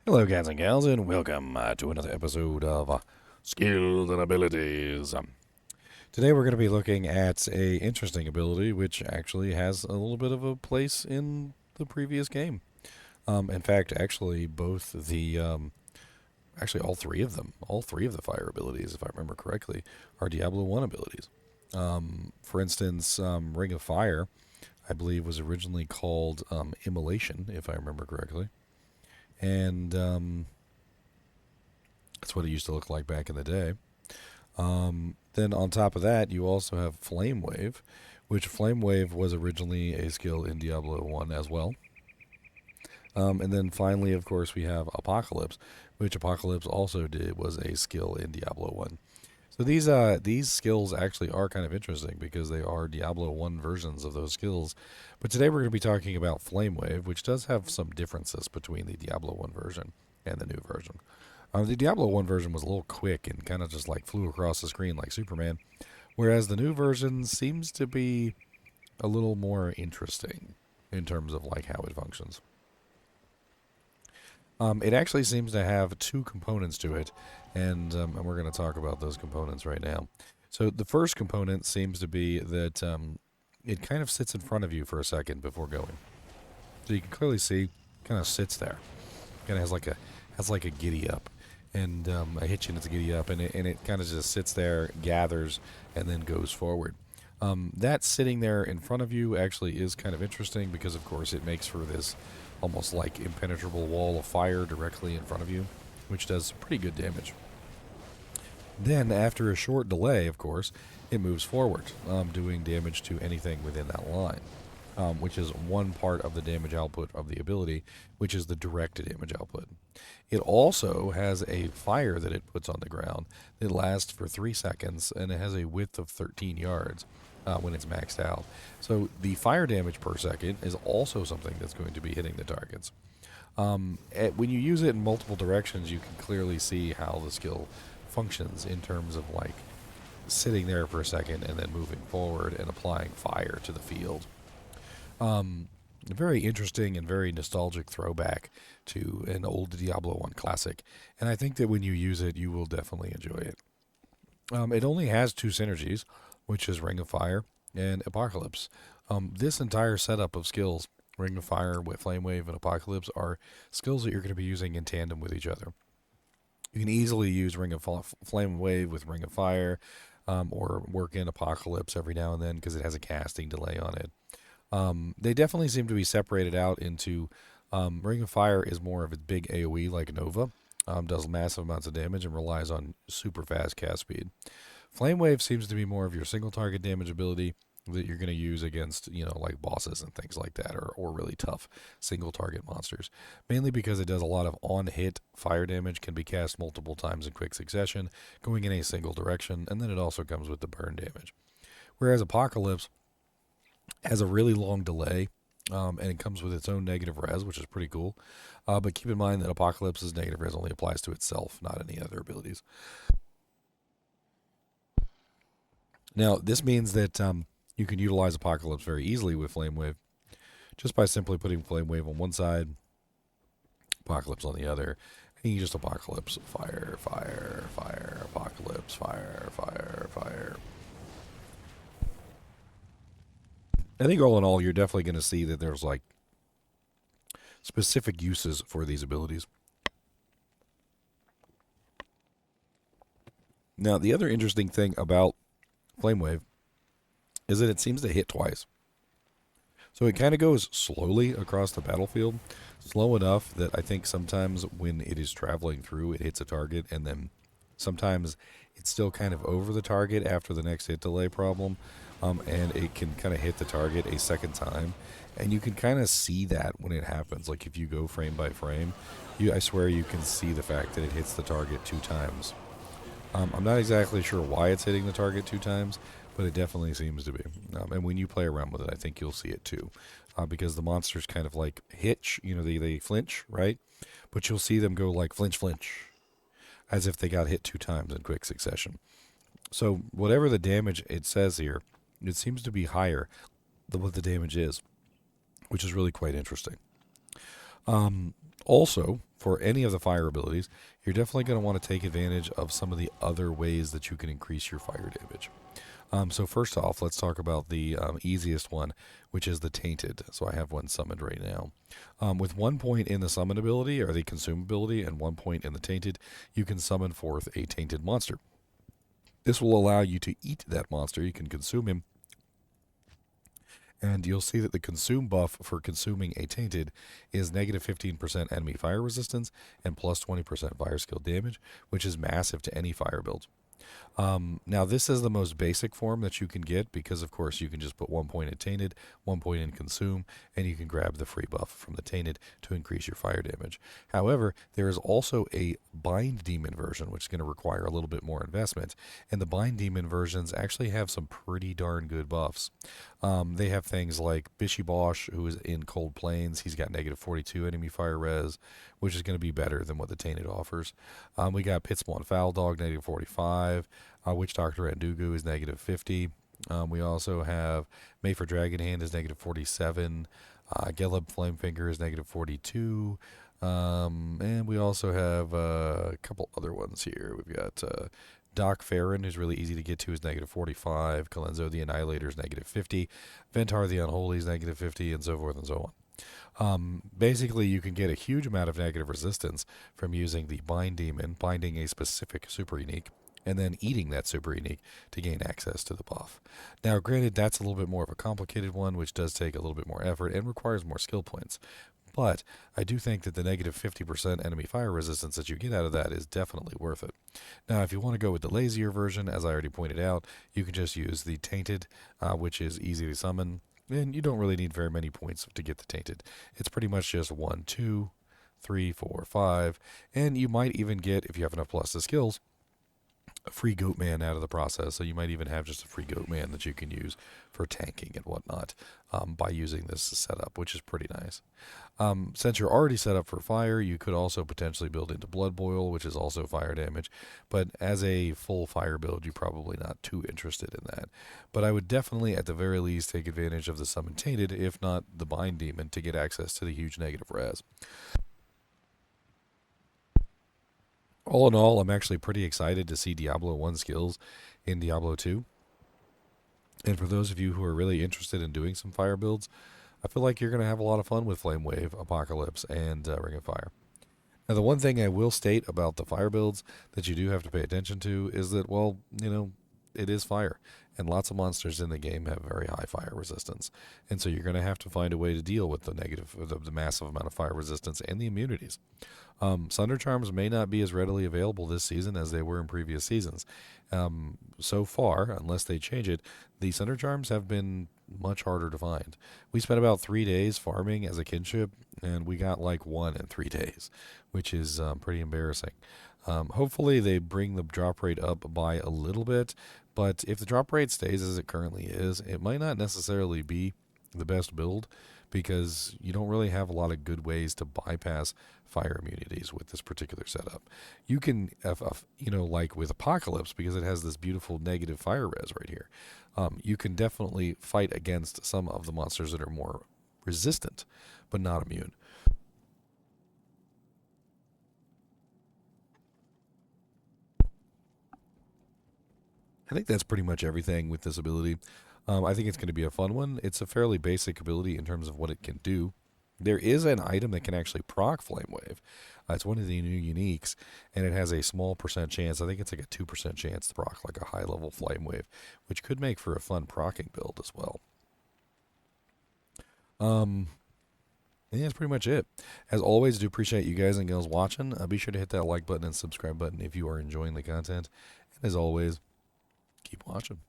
Hello, cats and gals, and welcome to another episode of Skills and Abilities. Today we're going to be looking at a interesting ability, which actually has a little bit of a place in the previous game. In fact, actually, actually all three of the fire abilities, if I remember correctly, are Diablo 1 abilities. For instance, Ring of Fire, I believe, was originally called Immolation, if I remember correctly. And that's what it used to look like back in the day. Then on top of that, you also have Flame Wave, which Flame Wave was originally a skill in Diablo 1 as well. And then finally, of course, we have Apocalypse, which Apocalypse also was a skill in Diablo 1. So these skills actually are kind of interesting because they are Diablo 1 versions of those skills. But today we're going to be talking about Flame Wave, which does have some differences between the Diablo 1 version and the new version. The Diablo 1 version was a little quick and kind of just like flew across the screen like Superman, whereas the new version seems to be a little more interesting in terms of like how it functions. It actually seems to have two components to it, and we're going to talk about those components right now. So the first component seems to be that it kind of sits in front of you for a second before going. So you can clearly see, kind of sits there, kind of has like a giddy up, and a hitch in its giddy up, and it kind of just sits there, gathers, and then goes forward. That sitting there in front of you actually is kind of interesting because, of course, it makes for this almost like impenetrable wall of fire directly in front of you, which does pretty good damage. Then, after a short delay, of course, it moves forward, doing damage to anything within that line, which is one part of the damage output of the ability, which is the direct damage output. It also has a fire that it puts on the ground that lasts for 3 seconds, and it has a width of 13 yards when it's maxed out. So the fire damage per second is also something that's going to be hitting the targets. When you use it in multiple directions, you can clearly see how the skill functions in terms of like sitting there for a second and then moving forward and applying fire to the field. A very interesting and very nostalgic throwback to an old Diablo 1 classic, and I think that when you use it, you will definitely enjoy it. It only has two synergies, which is Ring of Fire and Apocalypse. This entire setup of skills, Ring of Fire, with Flame Wave, and Apocalypse, are skills that you're going to be using in tandem with each other. You can easily use Flame Wave with Ring of Fire, or work in Apocalypse every now and then because it has a casting delay on it. They definitely seem to be separated out into Ring of Fire is more of a big AoE like Nova, does massive amounts of damage and relies on super fast cast speed. Flame Wave seems to be more of your single target damage ability that you're going to use against, like bosses and things like that, or really tough single target monsters. Mainly because it does a lot of on-hit fire damage, can be cast multiple times in quick succession, going in a single direction, and then it also comes with the burn damage. Whereas Apocalypse has a really long delay, and it comes with its own negative res, which is pretty cool. But keep in mind that Apocalypse's negative res only applies to itself, not any other abilities. Now, this means that you can utilize Apocalypse very easily with Flame Wave, just by simply putting Flame Wave on one side, Apocalypse on the other, and you just Apocalypse, fire, fire, fire, Apocalypse, fire, fire, fire. I think all in all, you're definitely going to see that there's like specific uses for these abilities. Now, the other interesting thing about Flame Wave is that it seems to hit twice. So it kind of goes slowly across the battlefield, slow enough that I think sometimes when it is traveling through, it hits a target, and then sometimes it's still kind of over the target after the next hit delay problem, and it can kind of hit the target a second time. And you can kind of see that when it happens. Like if you go frame by frame, I swear you can see the fact that it hits the target 2 times. I'm not exactly sure why it's hitting the target 2 times, but it definitely seems to be. And when you play around with it, I think you'll see it too. Because the monsters kind of like hitch, they flinch, right? But you'll see them go like flinch, flinch, as if they got hit 2 times in quick succession. So whatever the damage it says here, it seems to be higher than what the damage is, which is really quite interesting. Also, for any of the fire abilities, you're definitely going to want to take advantage of some of the other ways that you can increase your fire damage. So first off, let's talk about the easiest one, which is the Tainted. So I have one summoned right now. With 1 point in the summon ability, or the consume ability, and 1 point in the Tainted, you can summon forth a Tainted monster. This will allow you to eat that monster. You can consume him, and you'll see that the consume buff for consuming a Tainted is negative 15% enemy fire resistance and plus 20% fire skill damage, which is massive to any fire build. Now, this is the most basic form that you can get because, of course, you can just put 1 point in Tainted, 1 point in Consume, and you can grab the free buff from the Tainted to increase your fire damage. However, there is also a Bind Demon version, which is going to require a little bit more investment, and the Bind Demon versions actually have some pretty darn good buffs. They have things like Bishy Bosch, who is in Cold Plains. He's got negative 42 enemy fire res, which is going to be better than what the Tainted offers. We got Pitspawn Foul Dog, negative 45. Witch Doctor Andugu is negative 50. We also have Mayfor Dragon Hand is negative 47. Geleb Flamefinger is negative 42. And we also have a couple other ones here. We've got Doc Farron, who's really easy to get to, is negative 45. Kalenzo the Annihilator is negative 50. Ventar the Unholy is negative 50, and so forth and so on. Basically, you can get a huge amount of negative resistance from using the Bind Demon, binding a specific super unique, and then eating that super unique to gain access to the buff. Now, granted, that's a little bit more of a complicated one, which does take a little bit more effort and requires more skill points. But I do think that the negative 50% enemy fire resistance that you get out of that is definitely worth it. Now, if you want to go with the lazier version, as I already pointed out, you can just use the Tainted, which is easy to summon, and you don't really need very many points to get the Tainted. It's pretty much just 1, 2, 3, 4, 5, and you might even get, if you have enough plus the skills, a free Goatman out of the process. So you might even have just a free Goatman that you can use for tanking and whatnot by using this setup, which is pretty nice. Since you're already set up for fire, you could also potentially build into Blood Boil, which is also fire damage. But as a full fire build, you're probably not too interested in that. But I would definitely, at the very least, take advantage of the Summon Tainted, if not the Bind Demon, to get access to the huge negative res. All in all, I'm actually pretty excited to see Diablo 1 skills in Diablo 2. And for those of you who are really interested in doing some fire builds, I feel like you're going to have a lot of fun with Flame Wave, Apocalypse, and Ring of Fire. Now, the one thing I will state about the fire builds that you do have to pay attention to is that, well, it is fire. And lots of monsters in the game have very high fire resistance. And so you're going to have to find a way to deal with the massive amount of fire resistance and the immunities. Sunder Charms may not be as readily available this season as they were in previous seasons. So far, unless they change it, the Sunder Charms have been much harder to find. We spent about 3 days farming as a kinship, and we got like one in 3 days, which is pretty embarrassing. Hopefully they bring the drop rate up by a little bit, but if the drop rate stays as it currently is, it might not necessarily be the best build because you don't really have a lot of good ways to bypass fire immunities with this particular setup. You can, like with Apocalypse, because it has this beautiful negative fire res right here, you can definitely fight against some of the monsters that are more resistant, but not immune. I think that's pretty much everything with this ability. I think it's going to be a fun one. It's a fairly basic ability in terms of what it can do. There is an item that can actually proc Flame Wave. It's one of the new uniques, and it has a small percent chance. I think it's like a 2% chance to proc like a high-level Flame Wave, which could make for a fun procking build as well. I think that's pretty much it. As always, I do appreciate you guys and girls watching. Be sure to hit that like button and subscribe button if you are enjoying the content. And as always, keep watching.